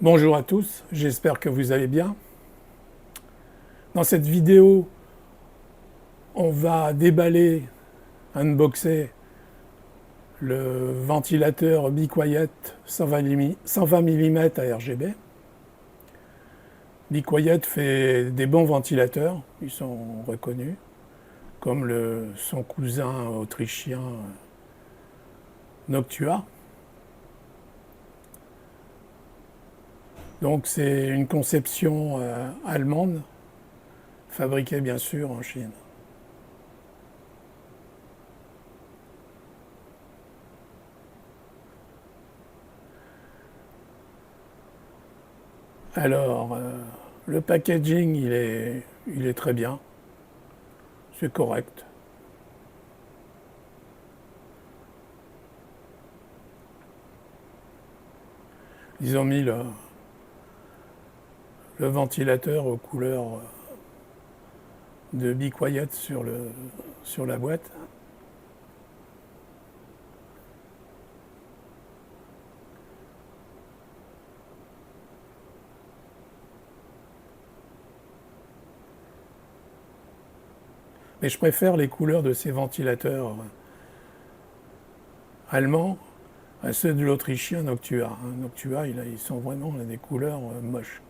Bonjour à tous, j'espère que vous allez bien. Dans cette vidéo, on va déballer, unboxer le ventilateur Be Quiet 120 mm à RGB. Be Quiet fait des bons ventilateurs, ils sont reconnus, comme son cousin autrichien Noctua. Donc c'est une conception allemande, fabriquée bien sûr en Chine. Alors, le packaging, il est très bien, c'est correct. Ils ont mis le ventilateur aux couleurs de Be Quiet sur la boîte. Mais je préfère les couleurs de ces ventilateurs allemands à ceux de l'autrichien Noctua. Noctua, ils sont vraiment des couleurs moches.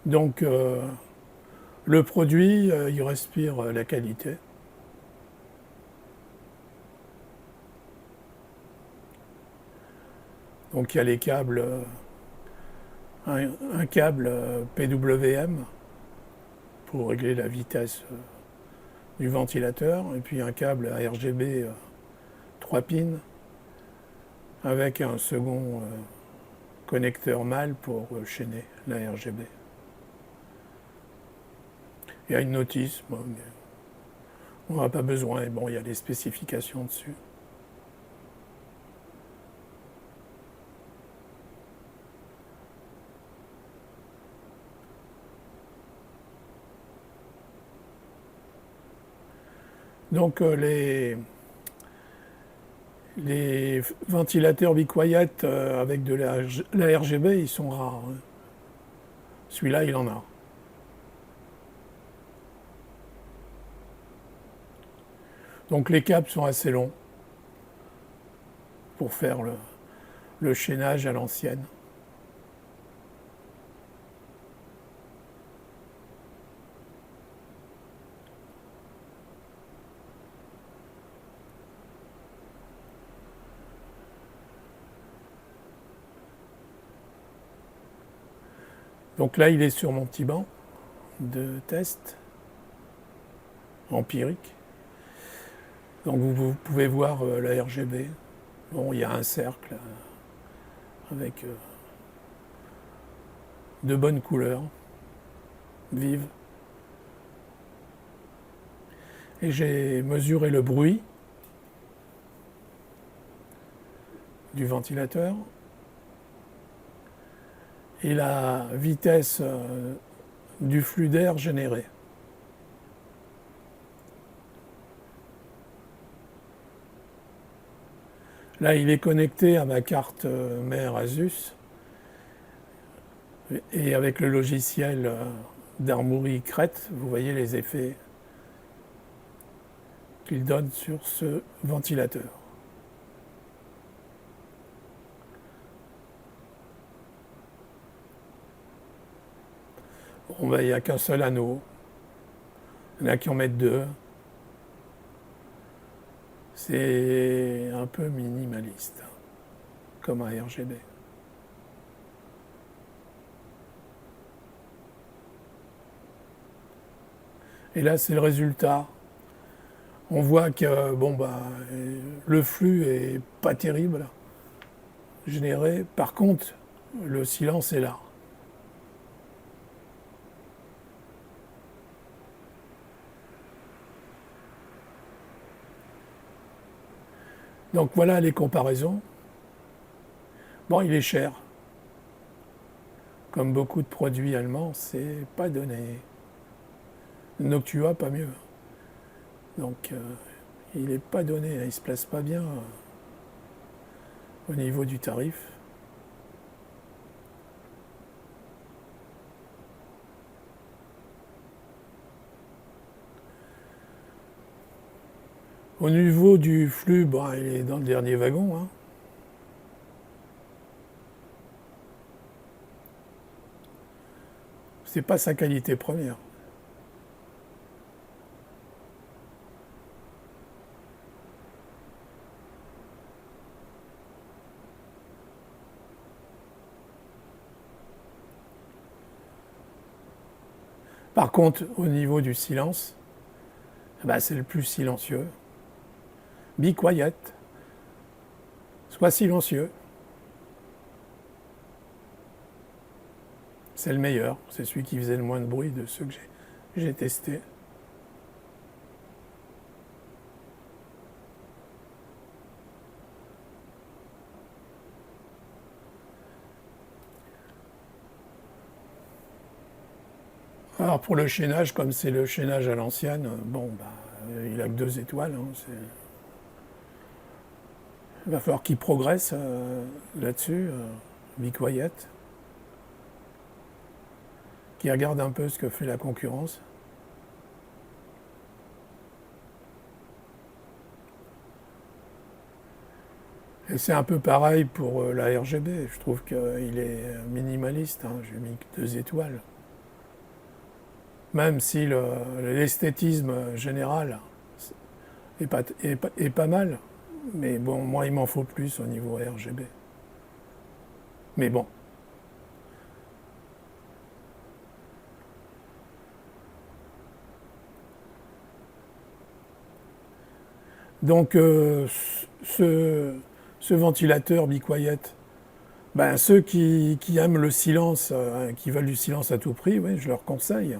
Donc, le produit, il respire la qualité. Donc, il y a les câbles, un câble PWM pour régler la vitesse du ventilateur, et puis un câble RGB 3 pins avec un second connecteur mâle pour chaîner la RGB. Il y a une notice, bon, mais on n'en a pas besoin, et bon, il y a les spécifications dessus. Donc les ventilateurs Be Quiet avec de la RGB, ils sont rares, hein. Celui-là, il en a. Donc les câbles sont assez longs pour faire le chaînage à l'ancienne. Donc là, il est sur mon petit banc de test empirique. Donc vous pouvez voir la RGB. Bon, il y a un cercle avec de bonnes couleurs, vives. Et j'ai mesuré le bruit du ventilateur et la vitesse du flux d'air généré. Là, il est connecté à ma carte mère Asus et avec le logiciel d'Armoury Crête, vous voyez les effets qu'il donne sur ce ventilateur. Bon, ben, il n'y a qu'un seul anneau. Il y en a qui en mettent deux. C'est un peu minimaliste, comme un RGB. Et là, c'est le résultat. On voit que bon, bah, le flux est pas terrible généré. Par contre, le silence est là. Donc voilà les comparaisons. Bon, il est cher. Comme beaucoup de produits allemands, c'est pas donné. Noctua, pas mieux. Donc il n'est pas donné, il ne se place pas bien au niveau du tarif. Au niveau du flux, bon, il est dans le dernier wagon, hein. C'est pas sa qualité première. Par contre, au niveau du silence, bah, c'est le plus silencieux. Be quiet. Sois silencieux. C'est le meilleur. C'est celui qui faisait le moins de bruit de ceux que j'ai testés. Alors pour le chaînage, comme c'est le chaînage à l'ancienne, bon, bah, il a que 2 étoiles, hein, il va falloir qu'il progresse là-dessus, Be Quiet, qu'il regarde un peu ce que fait la concurrence. Et c'est un peu pareil pour la RGB. Je trouve qu'il est minimaliste, hein, j'ai mis que 2 étoiles. Même si l'esthétisme général est pas mal, mais bon, moi il m'en faut plus au niveau RGB. Mais bon. Donc ce ventilateur Be Quiet, ben, ceux qui aiment le silence, qui veulent du silence à tout prix, oui, je leur conseille.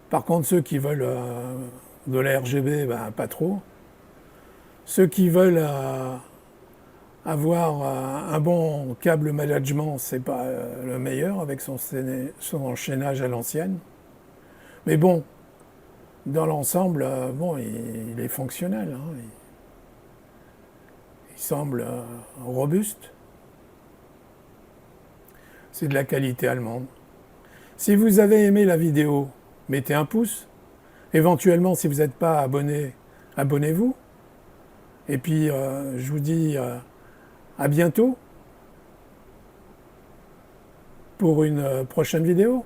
Par contre, ceux qui veulent de la RGB, ben, pas trop. Ceux qui veulent avoir un bon câble management, c'est pas le meilleur avec son enchaînage à l'ancienne. Mais bon, dans l'ensemble, bon, il est fonctionnel, hein. Il semble robuste. C'est de la qualité allemande. Si vous avez aimé la vidéo, mettez un pouce. Éventuellement, si vous n'êtes pas abonné, abonnez-vous. Et puis, je vous dis à bientôt pour une prochaine vidéo.